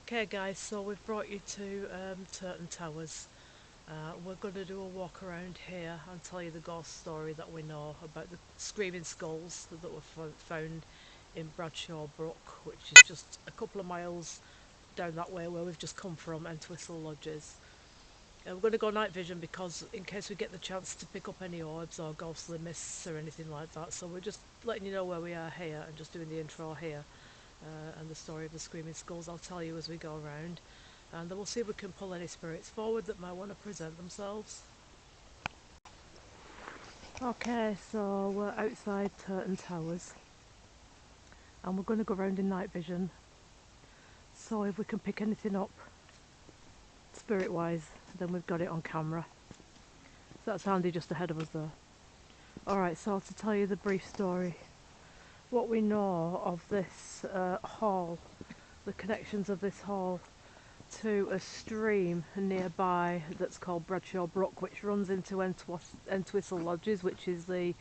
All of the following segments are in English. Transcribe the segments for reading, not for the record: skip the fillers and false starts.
Okay guys, so we've brought you to Turton Towers. We're going to do a walk around here and tell you the ghost story that we know about the screaming skulls that were found in Bradshaw Brook, which is just a couple of miles down that way where we've just come from, Entwistle Lodges. We're going to go night vision because in case we get the chance to pick up any orbs or ghostly mists or anything like that, so we're just letting you know where we are here and just doing the intro here. And the story of the screaming skulls I'll tell you as we go around, and then we'll see if we can pull any spirits forward that might want to present themselves. Okay, so we're outside Turton Towers and we're going to go around in night vision, so if we can pick anything up spirit wise then we've got it on camera. So that's handy just ahead of us though. Alright, so to tell you the brief story, what we know of this hall, the connections of this hall to a stream nearby that's called Bradshaw Brook, which runs into Entwistle Lodges, which is the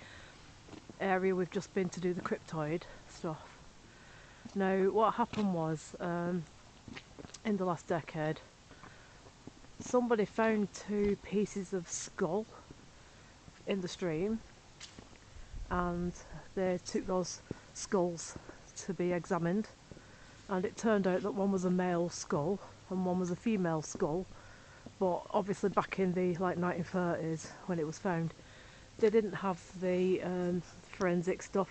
area we've just been to do the cryptoid stuff. Now, what happened was, in the last decade, somebody found two pieces of skull in the stream, and they took those skulls to be examined, and it turned out that one was a male skull and one was a female skull, but obviously back in the 1930s when it was found they didn't have the forensic stuff.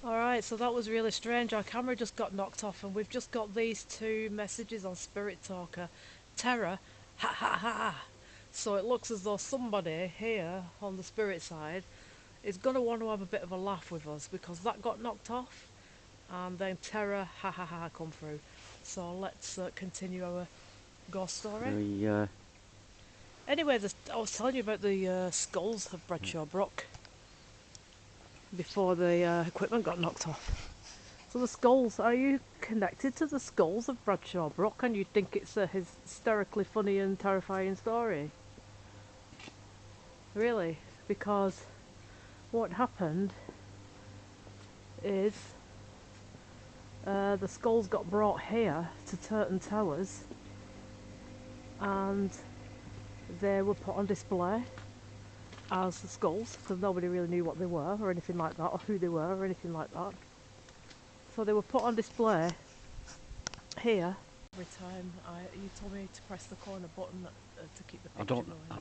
Alright, so that was really strange. Our camera just got knocked off and we've just got these two messages on Spirit Talker. Terror, ha ha ha. So it looks as though somebody here on the spirit side is going to want to have a bit of a laugh with us because that got knocked off and then terror, ha ha ha, come through. So let's continue our ghost story. Anyway, I was telling you about the skulls of Bradshaw Brook before the equipment got knocked off. So the skulls, are you connected to the skulls of Bradshaw Brook and you think it's a hysterically funny and terrifying story? Really? Because what happened is the skulls got brought here to Turton Towers and they were put on display as the skulls because nobody really knew what they were or anything like that, or who they were or anything like that. So they were put on display here. Every time you told me to press the corner button to keep the picture going. I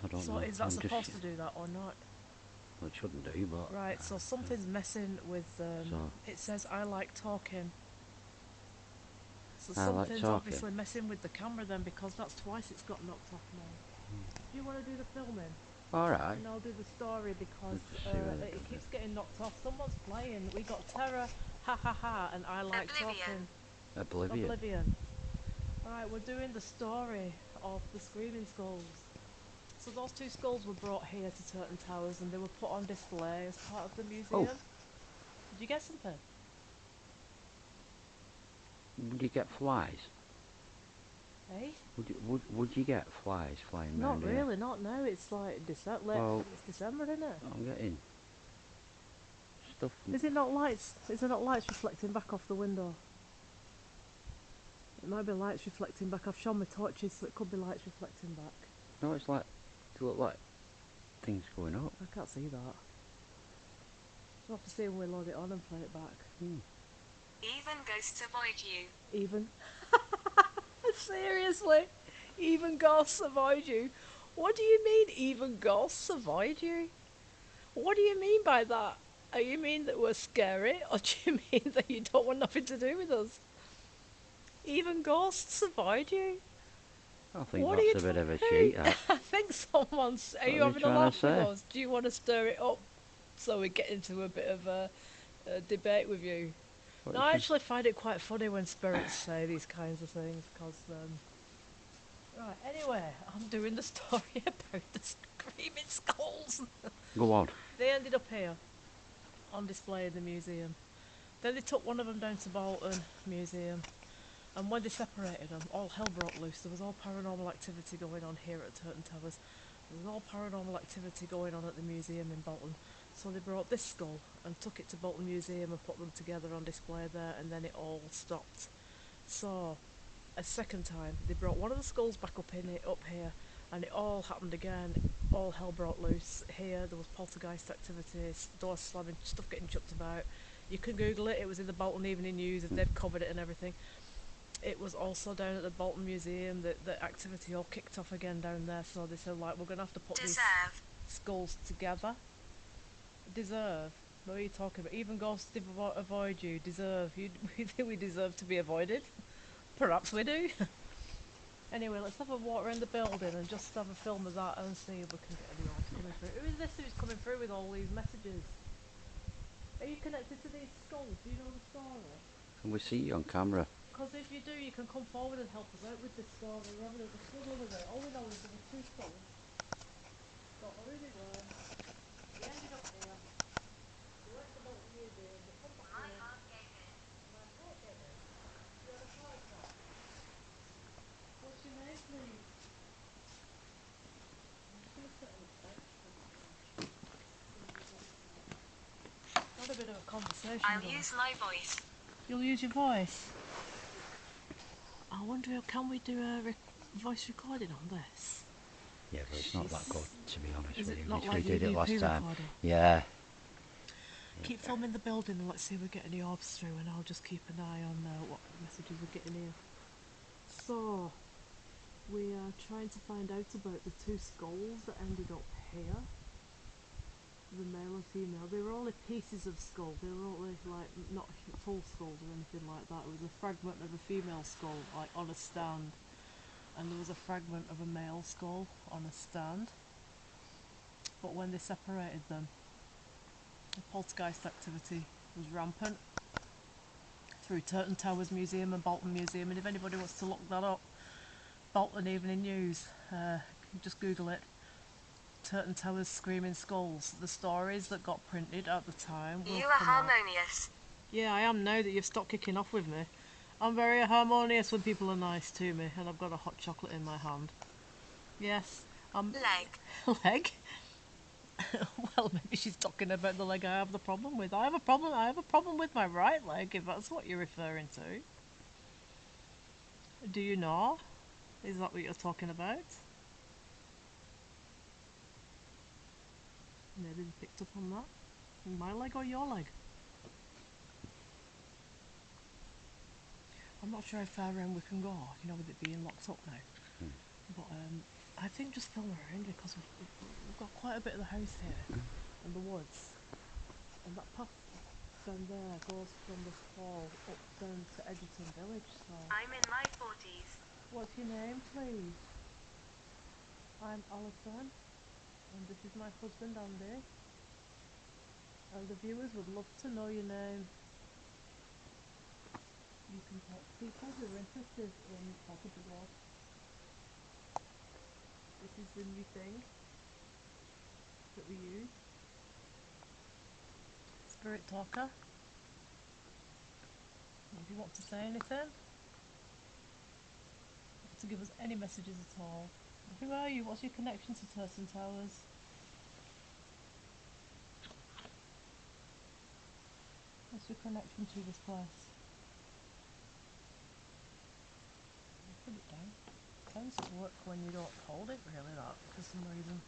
don't so know. Is that supposed to do that or not? Well, it shouldn't do, but... Right, so something's messing with... it says I like talking. So something's obviously messing with the camera then, because that's twice it's got knocked off now. Do you want to do the filming? Alright. And I'll do the story because it keeps getting knocked off. Someone's playing. We got terror, ha ha ha, and I like talking. Oblivion. Alright, we're doing the story of the screaming skulls. So those two skulls were brought here to Turton Towers and they were put on display as part of the museum. Did you get something? Would you get flies? Eh? Would you get flies flying around here? Not really, not now. It's like December. Well, it's December, isn't it? I'm getting stuff. Is it not lights? Is there not lights reflecting back off the window? It might be lights reflecting back. I've shown my torches, so it could be lights reflecting back. No, it's like, it look like things going up. I can't see that. We'll have to see when we load it on and play it back. Even ghosts avoid you. Even? Seriously? Even ghosts avoid you? What do you mean, even ghosts avoid you? What do you mean by that? Do you mean that we're scary, or do you mean that you don't want nothing to do with us? Even ghosts avoid you? I think that's a bit of a cheat, that. I think someone's... Are you having a laugh with us? Do you want to stir it up so we get into a bit of a debate with you? No, I actually find it quite funny when spirits say these kinds of things, because... Right, anyway, I'm doing the story about the screaming skulls. Go on. They ended up here, on display in the museum. Then they took one of them down to Bolton Museum, and when they separated them, all hell broke loose. There was all paranormal activity going on here at Turton Towers. There was all paranormal activity going on at the museum in Bolton. So they brought this skull and took it to Bolton Museum and put them together on display there, and then it all stopped. So a second time. They brought one of the skulls back up here, and it all happened again. All hell broke loose here. There was poltergeist activities, doors slamming, stuff getting chucked about. You can Google it. It was in the Bolton Evening News. They've covered it and everything. It was also down at the Bolton Museum that the activity all kicked off again down there. So they said, like, we're going to have to put these skulls together. Deserve? What are you talking about? Even ghosts avoid you. Deserve? We think we deserve to be avoided? Perhaps we do. Anyway, let's have a walk around the building and just have a film of that and see if we can get any orbs coming through. Who is this who's coming through with all these messages? Are you connected to these skulls? Do you know the story? Can we see you on camera? Because if you do, you can come forward and help us out with this story. We're having a struggle with it. All we know is there were two skulls. Don't know who they were. They ended up here. They went to the Bolton Museum. They come back here. My heart gave in. You had a heart attack. What's your name, please? I'm just going to sit on the bench for a minute. Had a bit of a conversation. I'll use my voice. You'll use your voice. I wonder, can we do a voice recording on this? Yeah, but it's not that good, to be honest Is with it you. not We like did it last UVP time. recording? Yeah. Keep filming the building and let's see if we get any orbs through, and I'll just keep an eye on what messages we're getting here. So, we are trying to find out about the two skulls that ended up here. The male and female. They were only pieces of skull. They were only like not full skulls or anything like that. It was a fragment of a female skull, like on a stand, and there was a fragment of a male skull on a stand. But when they separated them, the poltergeist activity was rampant through Turton Towers Museum and Bolton Museum. And if anybody wants to look that up, Bolton Evening News, just Google it. Turton Towers Screaming Skulls. The stories that got printed at the time will You are come out. harmonious. Yeah, I am now that you've stopped kicking off with me. I'm very harmonious when people are nice to me, and I've got a hot chocolate in my hand. Yes, Leg. leg? Well, maybe she's talking about the leg I have the problem with. I have a problem with my right leg, if that's what you're referring to. Do you know? Is that what you're talking about? Maybe they picked up on that. My leg or your leg? I'm not sure how far around we can go, you know, with it being locked up now. But I think just film around because we've got quite a bit of the house here and the woods. And that path down there goes from this hall up down to Edgerton Village. So, I'm in my 40s. what's your name, please? I'm Alison, and this is my husband Andy. And the viewers would love to know your name. You can talk to people who are interested in talking to God. This is the new thing that we use. Spirit talker. If you want to say anything, to give us any messages at all. Who are you? What's your connection to Turton Towers? What's your connection to this place? Put it down. It tends to work when you don't hold it really, that, for some reason.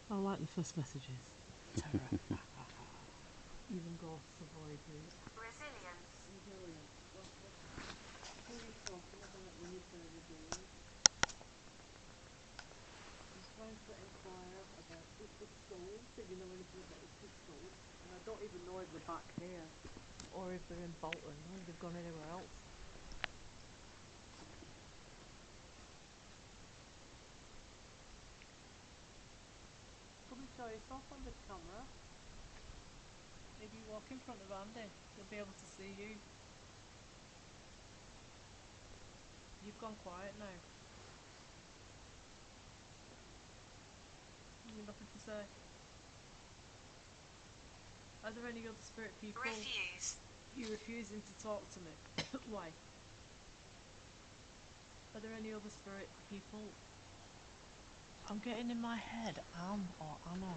I like the first messages. Terror. Even ghosts avoid you. Resilience. Resilience. What are you talking about when you say resilience? I'm trying to inquire about the skulls, if you know anything about the two skulls. And I don't even know if they're back here or if they're in Bolton or if they've gone anywhere else. Come and show yourself on this camera. If you walk in front of Andy, he'll be able to see you. You've gone quiet now. You've nothing to say. Are there any other spirit people? Refuse. You're refusing to talk to me. Why? Are there any other spirit people? I'm getting in my head Anne or Anna.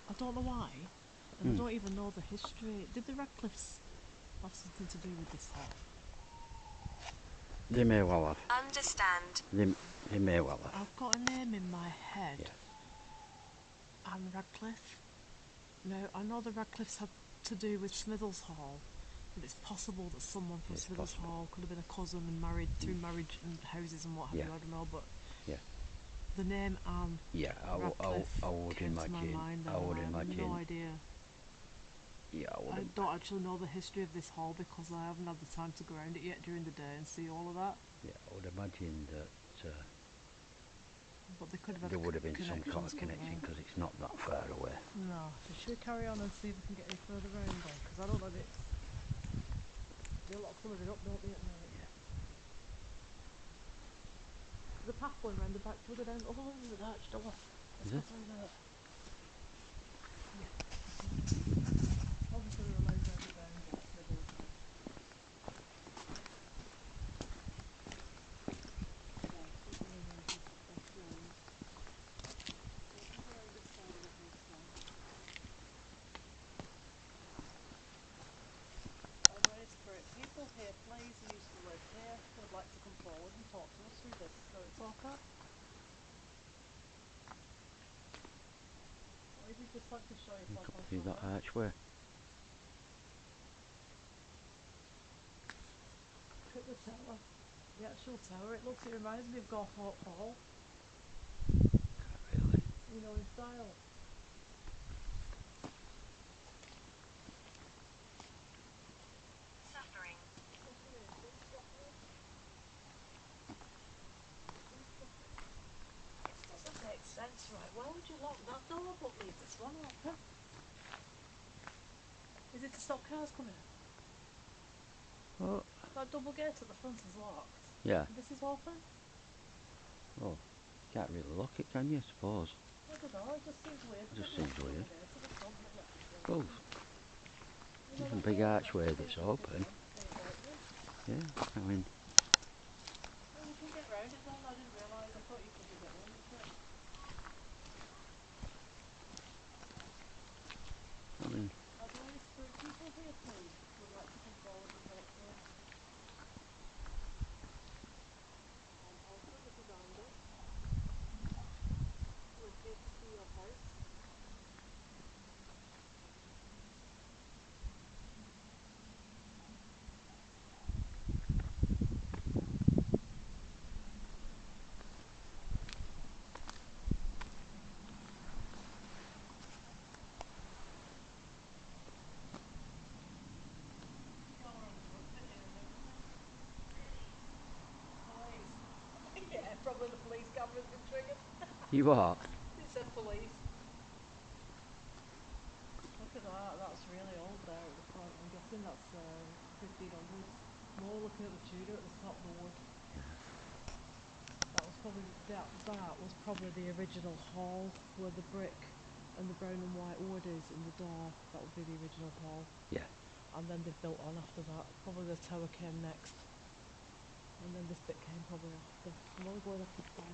I don't know why. And I don't even know the history. Did the Radcliffes have something to do with this hall. They may well have. Understand. They may well have. I've got a name in my head. Yeah. Anne Radcliffe. No, I know the Radcliffes have to do with Smithers Hall, but it's possible that someone from It's Smithers possible. Hall could have been a cousin and married through marriage and houses and what have Yeah. you. I don't know, but Yeah. the name Anne Yeah, I Radcliffe would came to my imagine. mind, I and would I have imagine. no idea. Yeah, I don't actually know the history of this hall because I haven't had the time to go around it yet during the day and see all of that. Yeah, I would imagine that But they could have had there would have been some connections, sort of couldn't connection they? because it's not that far away. No. So should we carry on and see if we can get any further round then? Because I don't know if it's... They lock some of it up, don't they, at night? Yeah. The path going round the back, should we go down? Oh, there's an arch door. Let's Is go it? through there. Yeah. Obviously we're allowed round the ground, but Smithers. Right, so we're going around this round. So we'll come around this side of the house now. Are there any spirit people here, please, who used to live here, who would like to come forward and talk to us through this spirit talker? Or if you just like to show You yourself can on see that camera. archway. Look at the tower. The actual tower, it reminds me of Garthorpe Hall, Really? you know, in style. Suffering. This doesn't make sense, right? Why would you lock that door but leave this one open? Is it to stop cars coming in? Oh, That double gate at the front is locked. yeah. This is open? Oh, can't really lock it, can you? I suppose. I don't know, it just seems weird. Just Put the seems weird. double gate at the front and let people Well, in. You know, there's a that big gate, archway that that's gate open. needs opening. Yeah, I mean, Well, you can get round it then. I didn't realise. I thought you couldn't get round it. I mean, Are there any spirit people here, please, who would like to come forward and talk to us? Also, this is Andy. We're here to see your house. Go around the front here and everything. Police. Yeah, probably the police camera's been triggered. you are. It said police. Look at that, that's really old there at the front. I'm guessing that's 1500s. More looking at the Tudor at the top, the wood. That was probably the original hall where the brick and the brown and white wood is in the door. That would be the original hall. Yeah. And then they built on after that. Probably the tower came next. And then this bit came probably after. I'm only going off the plan.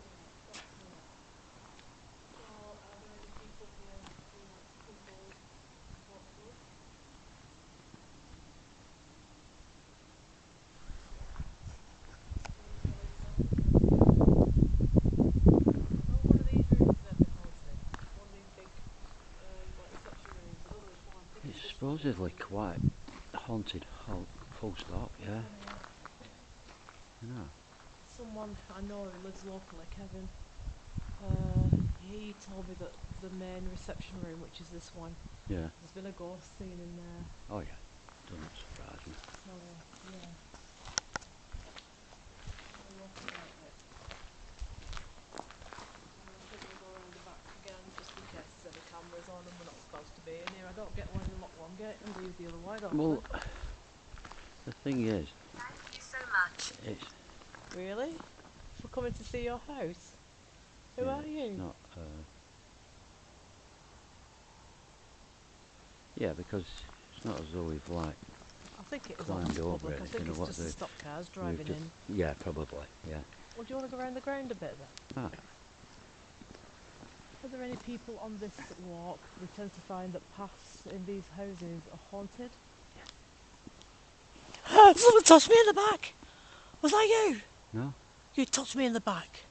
Right, that's here. So, are there any people here who would like to come forward and talk to us? Strange noise sound again. I know one of these rooms is meant to be haunted. One of these big, like reception rooms. I don't know which one. I think It's it's this one. supposedly quite haunted, full stop, yeah. This one here. I know. Someone I know who lives locally, Kevin, he told me that the main reception room, which is this one, Yeah. there's been a ghost seen in there. Oh, yeah. Doesn't surprise me. So, yeah. We'll walk about it. And I think we'll go around the back again, just in case there's any cameras on and we're not supposed to be in here. I don't get why they lock one gate and leave the other wide open. Well, the thing is, Thank you so much. it's Really? For coming to see your house? Who yeah, are you? it's not. Yeah, because it's not as though we've like I think it is climbed open to over public. I anything think or it's what. just to stop cars We've driving just, in. yeah, probably, yeah. Well, do you want to go around the ground a bit then? Ah, Are there any people on this walk? We tend to find that paths in these houses are haunted. Someone touched me in the back! Was that you? No. You touched me in the back.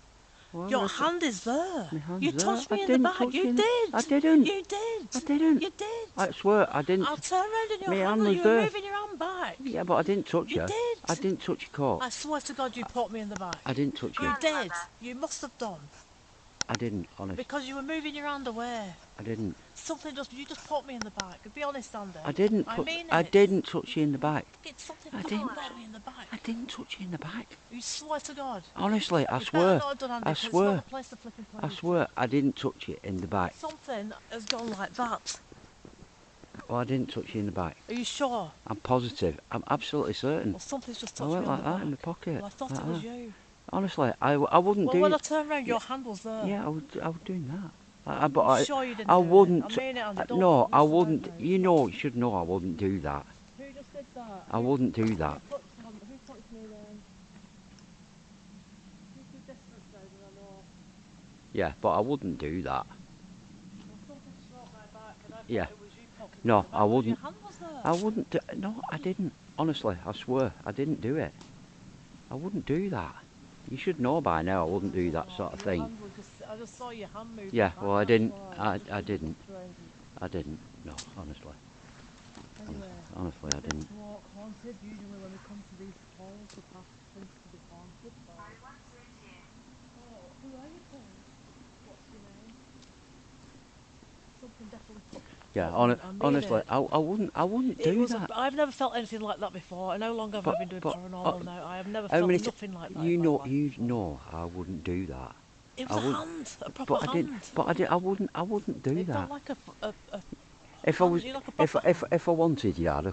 Well, Your hand is there. my hand's You there. touched me I in the didn't back. touch You you. did. I didn't. You did. I didn't. You did. I swear I didn't. I'll turn around in your My hand. hand was You were there. moving your hand back. Yeah, but I didn't touch You you. did. I didn't touch your coat. I swear to God, you put me in the back. I didn't touch you. You did. You must have done. I didn't, honest. Because you were moving your hand away. I didn't. You just put me in the back. Be honest, Andy. I didn't. I mean I it. didn't touch you in the back. It's something I you didn't. put me in the back. I didn't touch you in the back. You swear to God. Honestly, I You swear. better not have done, Andy, I 'cause swear. It's not the place to flipping play I with. swear I didn't touch you in the back. Something has gone like that. Oh, I didn't touch you in the back. Are you sure? I'm positive. I'm absolutely certain. Well, something's just I touched went me on like the that back. in my pocket. Well, I thought like it was that. you. Honestly, I wouldn't Well, do. when I turned round, your hand was there. Yeah, I would do that. Are you sure you didn't I do wouldn't. it? I mean it, Andy. Don't No, I mess about wouldn't. now. You know, you should know I wouldn't do that. Who just did that? I wouldn't do that. Who touched me then? Keep your distance now, then I know. Yeah, but I wouldn't do that. Well, something struck my back, and I thought Yeah. it was you poking me No, in the back. I wouldn't. Your hand was there. I wouldn't. No, I didn't. Honestly, I swear, I didn't do it. I wouldn't do that. You should know by now I wouldn't do that sort of Your thing. hand was I just saw your hand moving. Yeah, back, well, I that's didn't. why. I didn't. Strange. I didn't. No, honestly. Anyway, Honestly, I is didn't. this walk haunted? Usually when we come to these halls, the path tends to be haunted by... Oh, who are you, Paul? What's your name? Something definitely put Yeah, me, I mean honestly, it. I wouldn't do that. I've never felt anything like that before, and how long have I been doing paranormal now? I have never felt nothing like that in my life You before. know, I wouldn't do that. It was a proper But I didn't. hand. But I wouldn't do It that. felt like a If I hand, was, you know, like a proper hand. if I wanted you,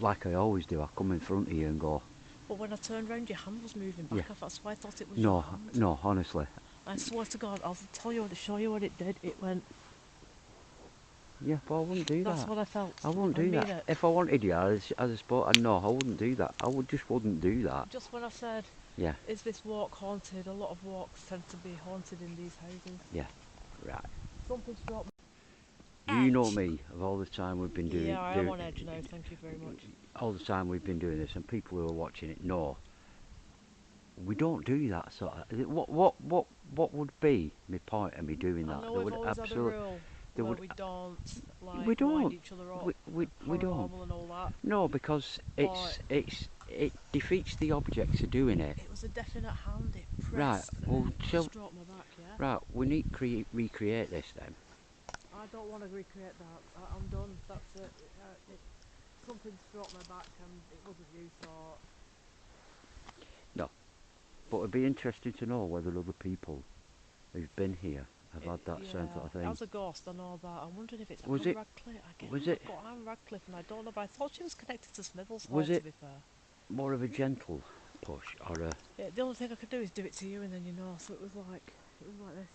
like I always do, I'd come in front of you and go. But when I turned round, your hand was moving back. Yeah. That's why I thought it was your hand. No, honestly. I swear to God, I'll show you what it did. It went. Yeah, but I wouldn't do that. That's what I felt. I wouldn't do that. It. If I wanted you as a sport, no, I wouldn't do that. Just wouldn't do that. Just when I said, yeah, is this walk haunted? A lot of walks tend to be haunted in these houses. Yeah, right. Something's dropped. You know me of all the time we've been doing. Yeah, I'm on edge now. Thank you very much. All the time we've been doing this, and people who are watching it know we don't do that sort of. What would be my point of me doing that? I know we've always had a rule where we don't wind each other up. We don't. And all that. No, because it defeats the object of doing it. It was a definite hand. It pressed. Right. Well, stroke my back. Yeah. Right. We need to recreate this then. I don't want to recreate that. I'm done. That's it. Something struck my back and it wasn't you, so... No. But it'd be interesting to know whether other people who've been here have had that same sort of thing. As a ghost, I know that. I'm wondering if it's was Anne it, Radcliffe. Was it? Anne Radcliffe, and I don't know, but I thought she was connected to Smithers Hall, Was it to be fair. More of a gentle push or a... Yeah, the only thing I could do is do it to you and then you know, so it was like this.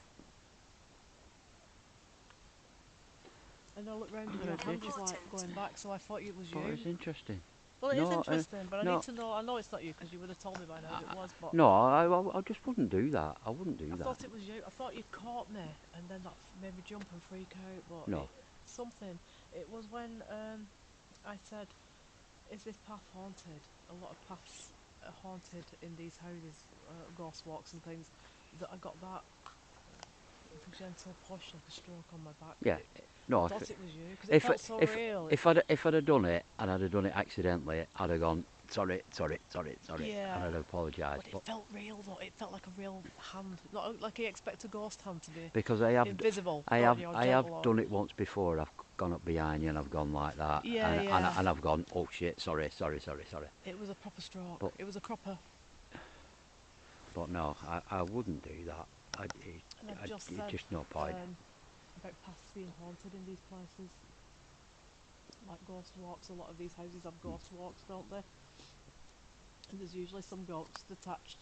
And I looked round and your hand was like going back, so I thought it was you. But it's interesting. Well, it is interesting, but I need to know. I know it's not you because you would have told me by now if it was. But no, I just wouldn't do that. I wouldn't do that. I thought it was you. I thought you'd caught me, and then that made me jump and freak out. But no, something. It was when I said, "Is this path haunted?" A lot of paths are haunted in these houses, ghost walks and things. That I got that gentle push, like a stroke on my back. Yeah. No, I thought it was you because it felt so real. If I'd have done it and I'd have done it accidentally, I'd have gone sorry, yeah. and I'd have apologised. But it felt real though. It felt like a real hand, not like you expect a ghost hand to be. Because I have invisible. I have done it once before. I've gone up behind you and I've gone like that. Yeah, and I've gone, oh shit, sorry. It was a proper stroke. But it was a proper. But no, I wouldn't do that. Just no point. About paths being haunted in these places, like ghost walks. A lot of these houses have ghost walks, don't they? And there's usually some ghosts attached,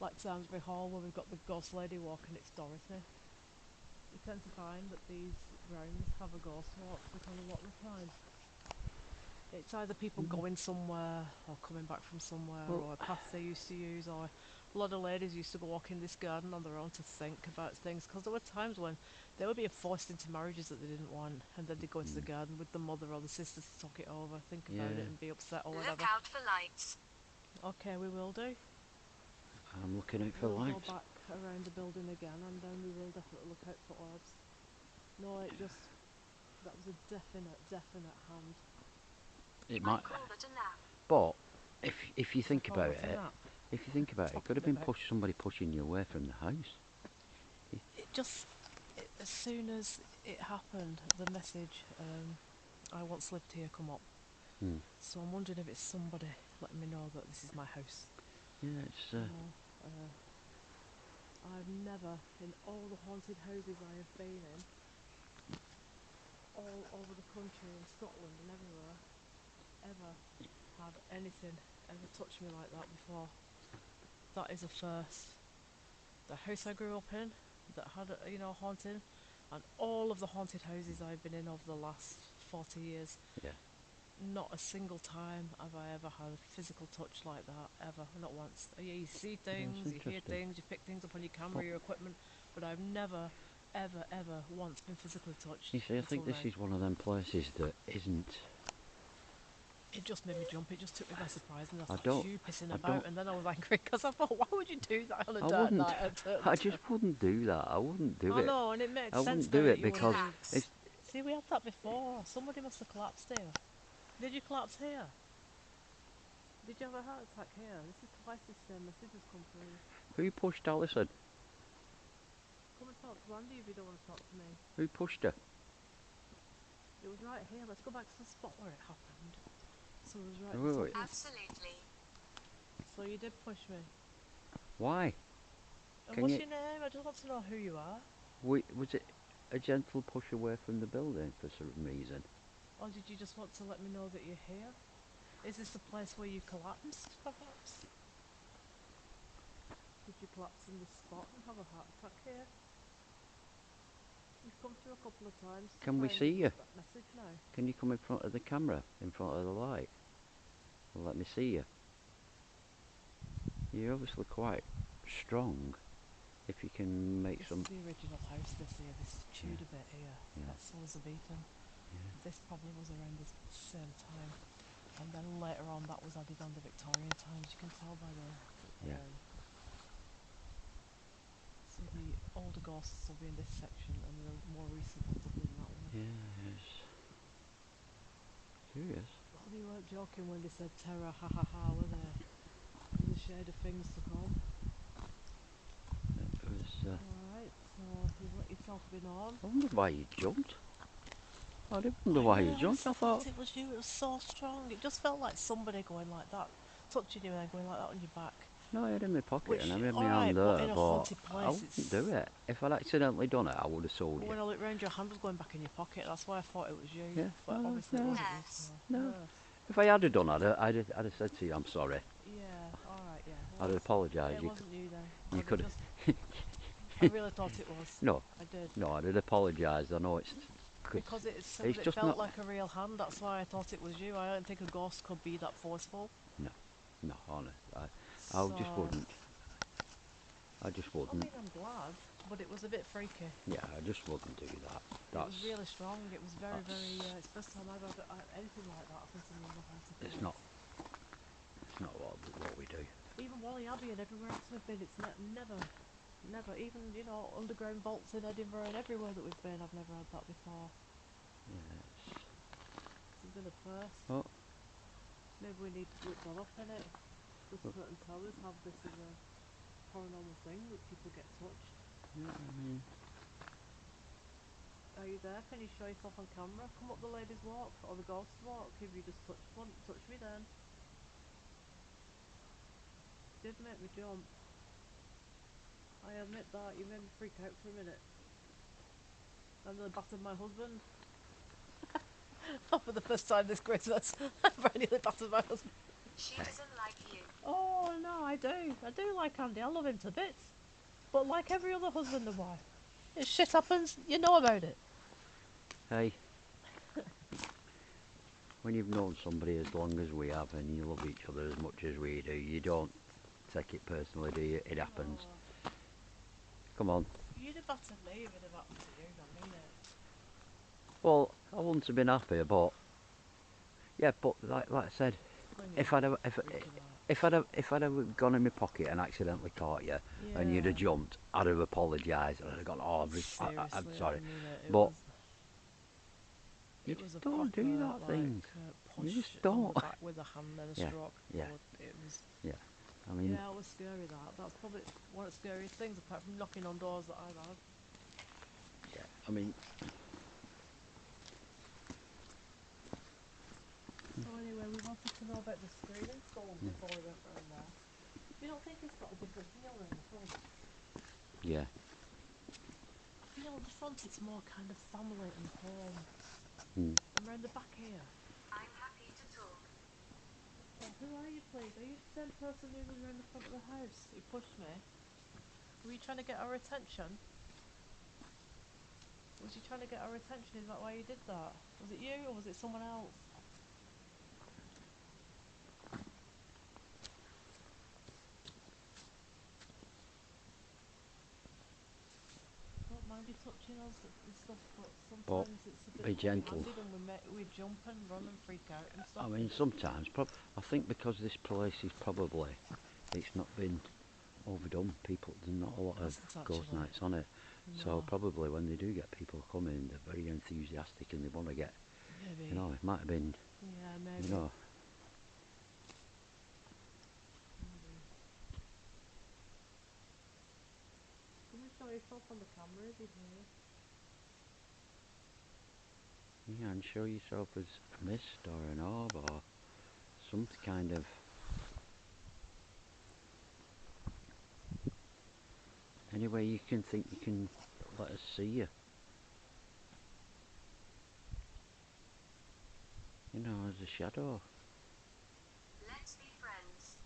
like Samsbury Hall, where we've got the ghost lady walk, and it's Dorothy. You tend to find that these grounds have a ghost walk because a lot of the time it's either people going somewhere or coming back from somewhere, or a path they used to use, or A lot of ladies used to go walk in this garden on their own to think about things, because there were times when they were being forced into marriages that they didn't want, and then they'd go into the garden with the mother or the sister to talk it over, think about Yeah, it, and be upset or Look whatever. out for lights. Okay, we will do. I'm looking out for We'll go lights. back around the building again, and then we will definitely look out for orbs. No, it just, that was a definite hand. It I might, call it a nap. but if you I think call about it a it, nap. if you think about it, it could have Talking been about. somebody pushing you away from the house. It just, as soon as it happened, the message, I once lived here, come up. Hmm. So I'm wondering if it's somebody letting me know that this is my house. Yeah, it's. You know, I've never, in all the haunted houses I have been in, all over the country, in Scotland and everywhere, ever had anything ever touch me like that before. That is a first. The house I grew up in, that had a, haunting, and all of the haunted houses I've been in over the last 40 years, Yeah. not a single time have I ever had a physical touch like that, ever, not once. Yeah, you see things, you hear interesting. things, you pick things up on your camera, But your equipment, but I've never, ever once been physically touched you see, I until think this now. is one of them places that isn't. It just made me jump, it just took me by surprise, and I I thought, it's don't. you pissing I about, don't. and then I was angry, because I thought, why would you do that on a I dark wouldn't. night at Turton? I just wouldn't do that. I wouldn't do I it. know, and it makes I sense wouldn't now do that it you were because saying. Relax. it's. See, we had that before. Somebody must have collapsed here. Did you collapse here? Did you have a heart attack here? This is twice this same message has come through. Who pushed Alison? Come and talk to Andy if you don't want to talk to me. Who pushed her? It was right here. Let's go back to the spot where it happened. So it was right. Wait, wait. Absolutely. So you did push me. Why? And Can what's you? your name? I just want to know who you are. Was it a gentle push away from the building for some reason? Or did you just want to let me know that you're here? Is this the place where you collapsed, perhaps? Did you collapse in this spot and have a heart attack here? You've come through a couple of times to Can we try and see leave us you? that message now. Can you come in front of the camera, in front of the light, and let me see you? You're obviously quite strong. If you can make This some. is the original house, this here, this Tudor bit here. Yeah. That's Elizabethan. Yeah. This probably was around the same time. And then later on that was added on the Victorian times. You can tell by the... Yeah. So the older ghosts will be in this section and the more recent ones will be in that one. Yeah. It's curious. Oh, they weren't joking when they said terror, ha ha ha, were they? There's a shade of things to come. It was. Alright, so you've let yourself be known. I wondered why you jumped. I did wonder I why you really jumped. I honestly thought. thought it was you. It was so strong. It just felt like somebody going like that, touching you and then going like that on your back. No, I had it in my pocket Which, and I had my hand alright, but there, in a but haunted I place, wouldn't it's... do it. If I'd accidentally done it, I would have sold But you. when I looked round, your hand was going back in your pocket. That's why I thought it was you. Yeah. But No, obviously it no, wasn't you. Yes. So, no. yeah. If I had done, I'd have said to you, I'm sorry. Yeah, alright, yeah. I'd have apologised. It You, wasn't you then. you But could. it just... I really thought it was. No, I did. no, I'd have apologised. I know it's. Because it said It's that it just felt not. like a real hand. That's why I thought it was you. I don't think a ghost could be that forceful. No, no, honest. I So... just wouldn't. I just I wouldn't. mean, I'm glad, but it was a bit freaky. Yeah, I just wouldn't do that. It was That's. really strong. It was very, very. That's. It's the first time I've ever anything like that happen to me in a haunted It's place. not. It's not what we do. Even Wally Abbey and everywhere else we've been, it's never. Even underground vaults in Edinburgh and everywhere that we've been, I've never had that before. Yeah. This has been a first. Oh, Maybe we need to look that up in it. Because certain towers have this as a paranormal thing that people get touched. yeah, I mean. Are you there? Can you show yourself on camera? Come up the ladies' walk or the ghost walk if you just touch me then. Did make me jump. I admit that, you made me freak out for a minute. And then I battered my husband. For the first time this Christmas, I nearly battered my husband. She doesn't like you. Oh no, I do. I do like Andy. I love him to bits. But like every other husband and wife, if shit happens, you know about it. Hey, when you've known somebody as long as we have and you love each other as much as we do, you don't take it personally, do you? It happens. No, Come on. you'd have better me if it had happened to you, I mean it. Well, I wouldn't have been happy, but yeah, but like I said, When if you're I'd have, freaking out. if I'd have gone in my pocket and accidentally caught you, and you'd have Yeah. jumped, I'd have apologised. I'd have gone, oh, I'm Seriously, I sorry, mean it. but you It was just a don't do proper that like things. You push just on the don't. back with a hand, then a Yeah, stroke yeah, forward. It was, yeah. I mean, yeah, it was scary. That's probably one of the scariest things, apart from knocking on doors that I've had. yeah. I mean, So anyway, we wanted to know about the screening stalls before we went round there. You don't think it's got a different feel in the front? yeah. I feel at the front it's more kind of family and home, Mm. and round the back here. I'm happy to talk. Oh, who are you, please? Are you the same person who was round the front of the house? You pushed me. Were you trying to get our attention? Was you trying to get our attention? Is that why you did that? Was it you or was it someone else? Don't mind you touching us and stuff, but But sometimes it's a bit be gentle. heavy-handed and we jump and run and freak out and stuff. I mean, sometimes, I think because this place is probably, it's not been overdone. People, there's not a lot of Hasn't ghost actually. nights on it. So No, probably when they do get people coming, they're very enthusiastic and they want to get, maybe. you know, it might have been, Yeah, maybe. you know, Maybe. Can you show yourself on the camera if you're here? yeah, and show yourself as a mist or an orb or some kind of, any way you can think you can let us see you. You know, as a shadow. Let's be friends.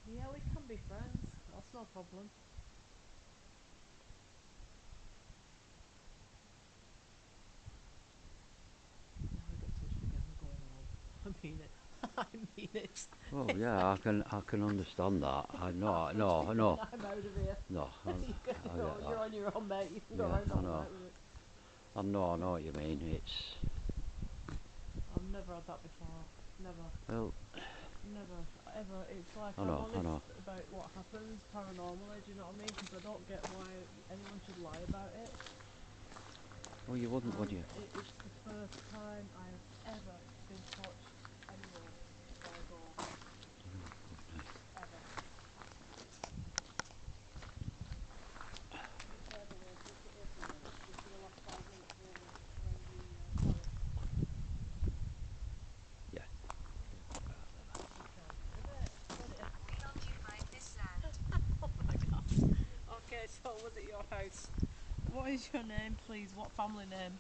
Yeah, we can be friends. That's no problem. Now I got touched again. I'm going home. I mean it. I mean it. Oh It's yeah, like I can understand that. I know, touch me no, again. no, I'm out of here. no. You can I go. get You're that. on your own, mate. You can go Yeah, around I all know. night with it. I know what you mean. It's I've never had that before. Never. well, Never. Ever. It's like I I'm know, I honest know. about what happens paranormally. Do you know what I mean? Because I don't get why anyone should lie about it. Well, you wouldn't, would And you? it's the first time I have ever been touched anywhere by a ghost. Ever. To be fair, the way, take it here for a minute. Just for the last 5 minutes around the forest. Yeah. Best you can. Is it? Was it? We occupied this land. Oh my god. Okay, so was it your house? What is your name, please? What family name?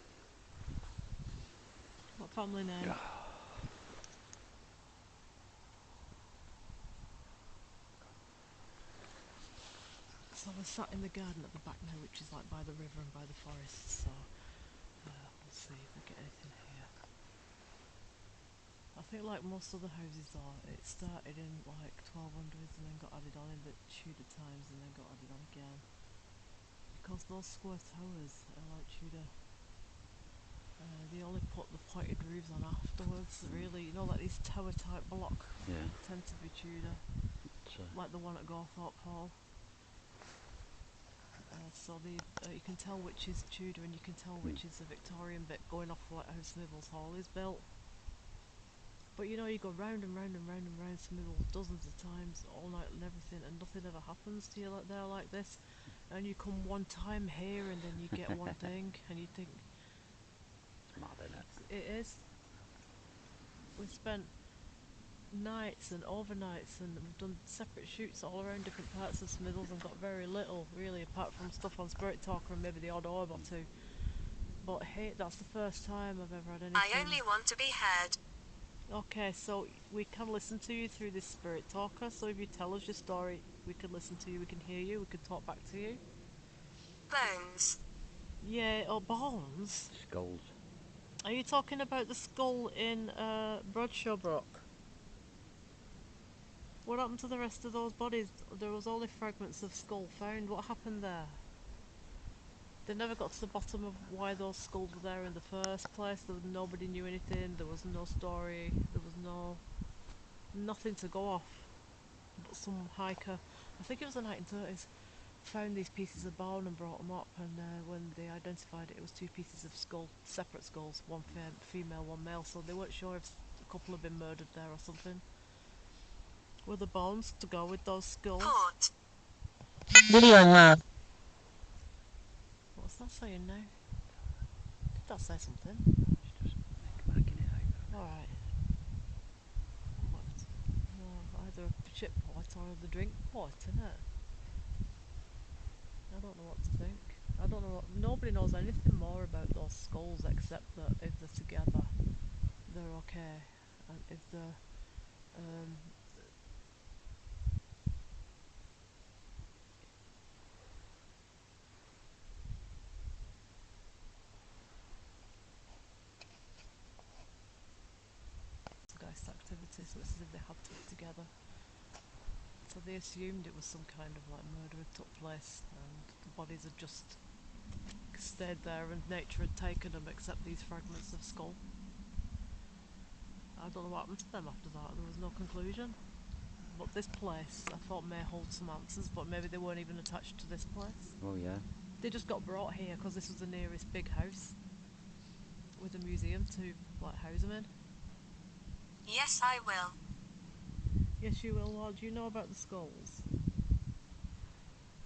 What family name? So we're sat in the garden at the back now, which is like by the river and by the forest. So we'll see if we get anything here. I think like most other houses though, it started in like 1200s and then got added on in the Tudor times and then got added on again. Because those square towers are like Tudor. They only put the pointed roofs on afterwards, really. You know, like these tower type block Yeah. tend to be Tudor, It's, like the one at Gawthorpe Hall. So you can tell which is Tudor and you can tell which is the Victorian bit going off like how Smithills Hall is built. But you know, you go round and round and round and round Smithills dozens of times all night and everything, and nothing ever happens to you like there like this. And you come one time here and then you get one thing, and you think it's mad, isn't it? it is. We spent nights and overnights and we've done separate shoots all around different parts of Smithills and got very little really apart from stuff on Spirit Talker and maybe the odd orb or two. But hey, that's the first time I've ever had anything. I only want to be heard. Okay, so we can listen to you through this Spirit Talker, so if you tell us your story, we can listen to you, we can hear you, we can talk back to you. Bones. Yeah, or bones? Skulls. Are you talking about the skull in Bradshaw Brook? What happened to the rest of those bodies? There was only fragments of skull found. What happened there? They never got to the bottom of why those skulls were there in the first place. Nobody knew anything. There was no story. There was nothing to go off. But some hiker, I think it was the 1930s, found these pieces of bone and brought them up. And when they identified it, it was two pieces of skull, separate skulls, one female, one male. So they weren't sure if a couple had been murdered there or something. Were the bones to go with those skulls? Port. What's that saying now? Did that say something? It's just making it out. Alright. What? No, either a chip pot or the drink pot, innit? I don't know what to think. I don't know. Nobody knows anything more about those skulls except that if they're together, they're okay, and if they're um, poltergeist activity, so it's as if they had to be together. So they assumed it was some kind of like murder had took place, and the bodies had just stayed there, and nature had taken them, except these fragments of skull. I don't know what happened to them after that. There was no conclusion. But this place, I thought, may hold some answers, but maybe they weren't even attached to this place. Oh yeah. They just got brought here because this was the nearest big house with a museum to like house them in. Yes, I will. Yes, you will. What do you know about the skulls?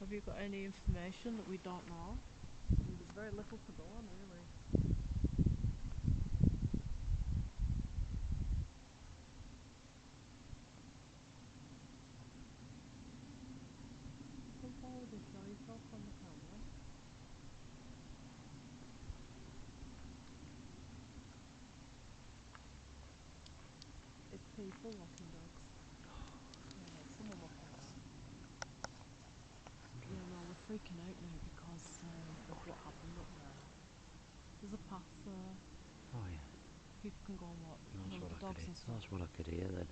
Have you got any information that we don't know? There's very little to go on, really. Come forward and show yourself on the camera. It's people walking dogs. Yeah, someone walking dogs. Yeah, no, we're freaking out now because of what happened up there. There's a path there. Oh yeah. People can go and walk, That's what the I could dogs hear. and stuff. That's what I could hear then.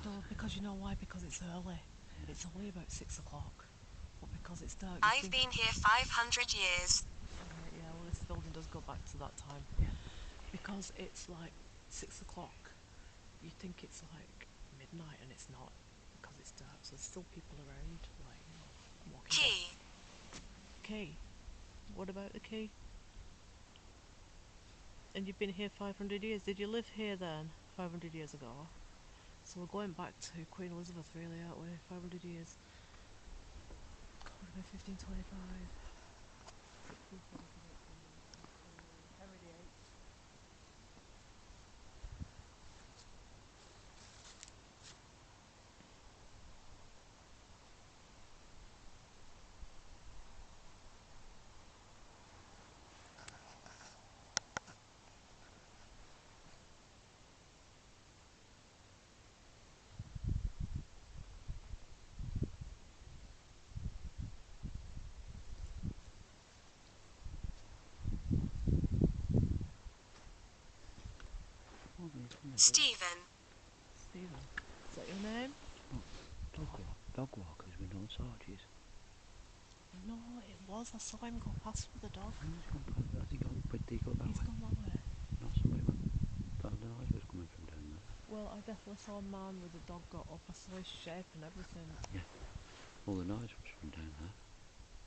No, because you know why? Because it's early. It's only about 6 o'clock. But because it's dark, you I've think... been here 500 years. Yeah, well, this building does go back to that time. Yeah. Because it's like 6 o'clock, you think it's like midnight, and it's not. Because it's dark, so there's still people around, like, you know, walking Key. dogs. Key? What about the key? And you've been here 500 years. Did you live here then, 500 years ago? So we're going back to Queen Elizabeth, really, aren't we? 500 years. God, about 1525. 1677 Henry VIII. Stephen. Stephen. Is that your name? Dog walkers with no charges. No, it was. I saw him go past with the dog. Has he gone? But did he go that He's way? gone that way. No, somebody went. That noise was coming from down there. Well, I definitely saw a man with a dog got up. I saw his shape and everything. Yeah. Well, the noise was from down there.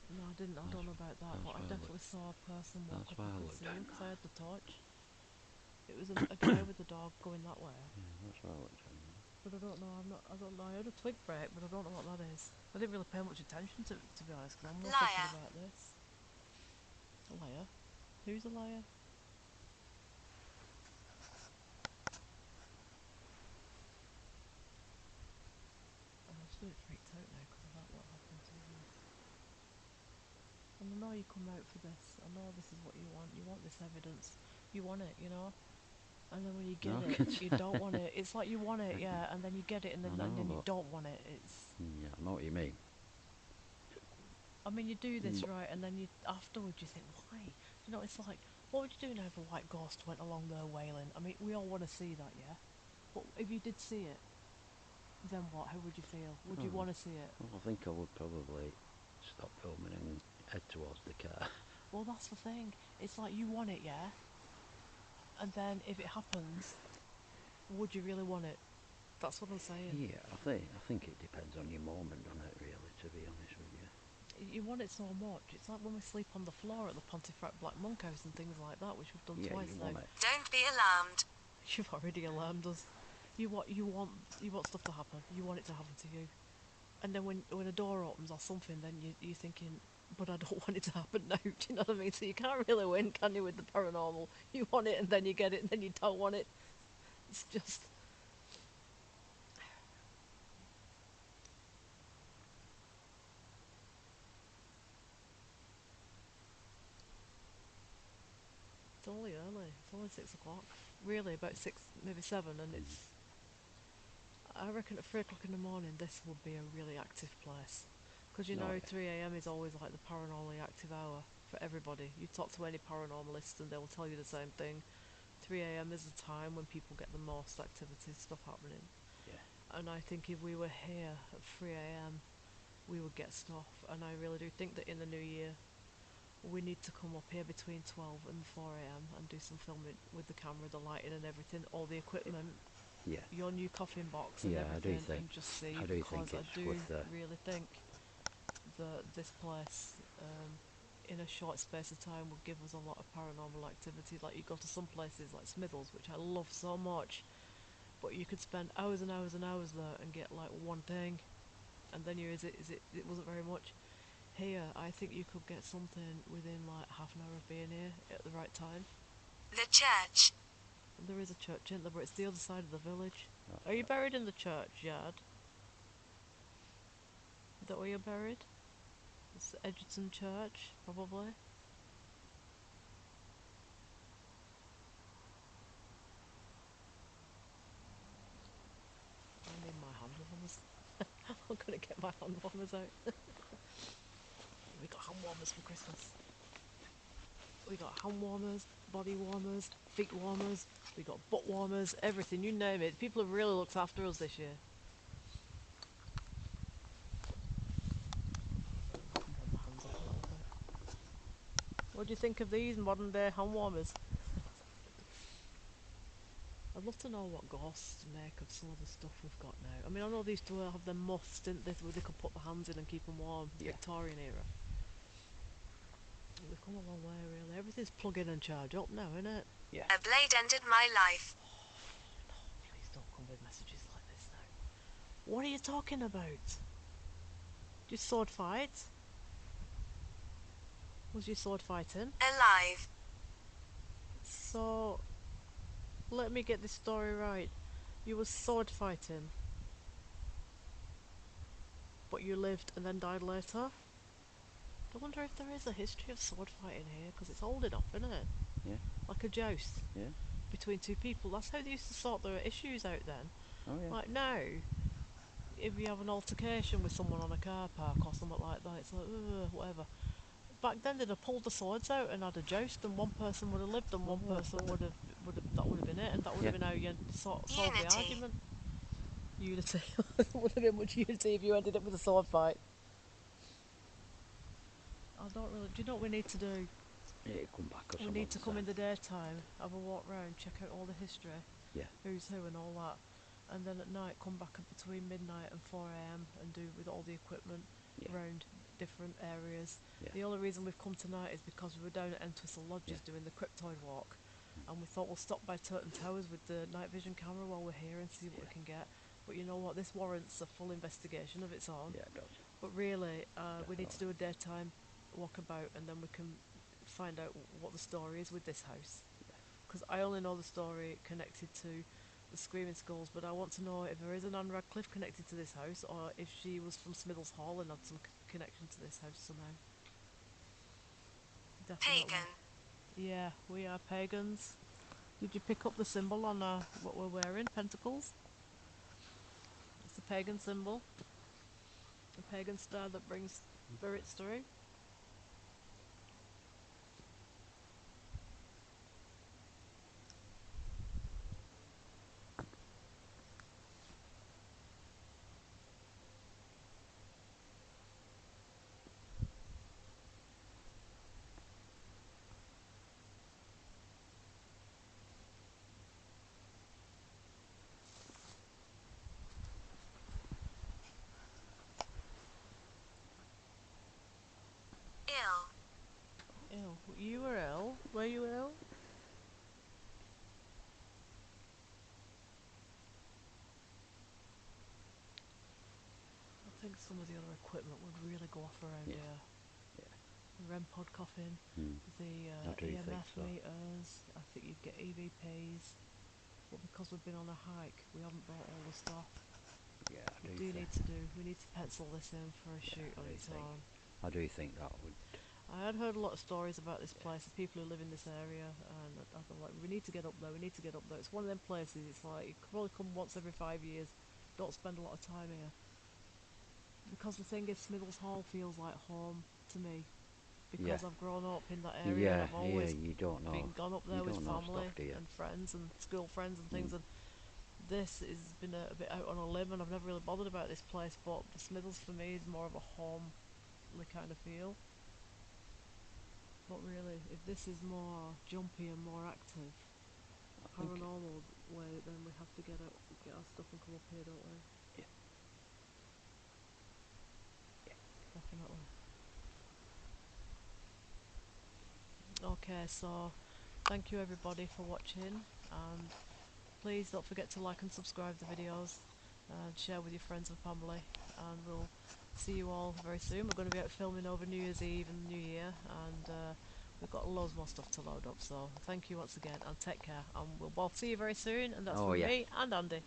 No, I didn't. I don't know about that, but I definitely saw a person walk That's up. why I I could looked see him down because there. I had the torch. It was a guy with a dog going that way. Yeah, that's why I looked down there. But I don't know. I don't know. I heard a twig break, but I don't know what that is. I didn't really pay much attention to be honest, because I'm more thinking Liar. about this. A liar? Who's a liar? I'm absolutely freaked out now because of that. What happened to you? And I know you come out for this. I know this is what you want. You want this evidence. You want it, you know. And then when you get No, it, you don't want it. It's like you want it, yeah, and then you get it, and then, I and know, then you but don't want it. It's. yeah, I know what you mean. I mean, you do this But right, and then you afterwards you think, why? You know, it's like, what would you do now if a white ghost went along there wailing? I mean, we all want to see that, yeah. But if you did see it, then what? How would you feel? Would you Oh, want to see it? well, I think I would probably stop filming and head towards the car. Well, that's the thing. It's like you want it, yeah? And then if it happens, would you really want it? That's what I'm saying. Yeah, I think it depends on your moment, on it really. To be honest with you. You want it so much. It's like when we sleep on the floor at the Pontefract Black Monk House and things like that, which we've done Yeah, twice you now. want it. Don't be alarmed. You've already alarmed us. You want stuff to happen. You want it to happen to you. And then when a door opens or something, then you're thinking, but I don't want it to happen now. Do you know what I mean? So you can't really win, can you, with the paranormal? You want it and then you get it and then you don't want it. It's just. It's only early. It's only 6 o'clock. Really, about 6, maybe 7, and Mm. it's. I reckon at 3 o'clock in the morning, this would be a really active place. Because you Oh know, yeah. 3 a.m. is always like the paranormally active hour for everybody. You talk to any paranormalist and they'll tell you the same thing. 3 a.m. is the time when people get the most activity, stuff happening. Yeah. And I think if we were here at 3 a.m., we would get stuff. And I really do think that in the new year, we need to come up here between 12 and 4 a.m. and do some filming with the camera, the lighting, and everything, all the equipment, Yeah. your new coffin box, and Yeah, I do everything, think. and just see, I do think because I it's do worth the. really think that this place, in a short space of time, will give us a lot of paranormal activity. Like you go to some places like Smithles, which I love so much, but you could spend hours and hours and hours there and get like one thing, and then it wasn't very much. Here, I think you could get something within like half an hour of being here at the right time. The church. And there is a church in there, but it's the other side of the village. That's Are you right. buried in the churchyard? Is that where you're buried? It's Edgerton Church, probably. I need my hand warmers. I'm gonna get my hand warmers out. We got hand warmers for Christmas. We got hand warmers, body warmers, feet warmers. We got butt warmers, everything, you name it. People have really looked after us this year. Warm my hands up a little bit. What do you think of these modern day hand warmers? I'd love to know what ghosts make of some of the stuff we've got now. I mean, I know they used to have them muffs, didn't they, where they could put the hands in and keep them warm, the Yeah. Victorian era. We've come a long way, really. Everything's plug in and charge up now, isn't it? Yeah. A blade ended my life. No, please don't come with messages like this now. What are you talking about? Just sword fight? Was you sword fighting? Alive. So, let me get this story right. You were sword fighting, but you lived and then died later? I wonder if there is a history of sword fighting here, because it's old enough, isn't it? Yeah. Like a joust Yeah. between two people. That's how they used to sort their issues out then. Oh yeah. Like now, if you have an altercation with someone on a car park or something like that, it's like, whatever. Back then, they'd have pulled the swords out and had a joust, and one person would have lived, and one Oh, that's person right. that would have been it, and that would Yeah. have been how you solved the Unity. argument. Unity. There would have been much unity if you ended up with a sword fight. I don't really. Do you know what we need to do? It'll come back or We some need to other come time. in the daytime, have a walk round, check out all the history, Yeah. who's who, and all that, and then at night come back at between midnight and 4 a.m. and do with all the equipment Yeah. around different areas. Yeah. The only reason we've come tonight is because we were down at Entwistle Lodges Yeah. doing the Cryptoid Walk, and we thought we'll stop by Turton Towers with the night vision camera while we're here and see what we Yeah. can get. But you know what? This warrants a full investigation of its own. Yeah. It does. But really, we need to Definitely. do a daytime walkabout, and then we can find out what the story is with this house. Yeah. Because I only know the story connected to the Screaming Skulls, but I want to know if there is an Anne Radcliffe connected to this house, or if she was from Smithers Hall and had some connection to this house somehow. Definitely. Pagan. Yeah, we are pagans. Did you pick up the symbol on what we're wearing? Pentacles? It's a pagan symbol. A pagan star that brings spirits through. some of the other equipment would really go off around Yeah. here. Yeah. The REM pod coughing, the I do think EMF so. meters, I think you'd get EVPs, but because we've been on a hike, we haven't brought all the stuff. Yeah, I We do do think. need to do, we need to pencil this in for a Yeah, shoot I on do its think. own. I do think that would. I had heard a lot of stories about this place, the people who live in this area, and I thought, like, we need to get up there, we need to get up there. It's one of them places, it's like, you can only come once every 5 years, don't spend a lot of time here. Because the thing is, Smithers Hall feels like home to me, Yeah. because I've grown up in that area and Yeah, I've yeah. always You don't know. been gone up You there with don't know family stuff, do you? and friends and school friends and things, Mm. and this has been a bit out on a limb, and I've never really bothered about this place, but the Smithers for me is more of a homely kind of feel. But really, if this is more jumpy and more active, I think. paranormal way, then we have to get our stuff and come up here, don't we? Yeah. Definitely. Okay, so thank you everybody for watching, and please don't forget to like and subscribe the videos and share with your friends and family, and we'll see you all very soon. We're going to be out filming over New Year's Eve and New Year, and we've got loads more stuff to load up, so thank you once again and take care, and we'll both see you very soon, and that's Oh from yeah. me and Andy.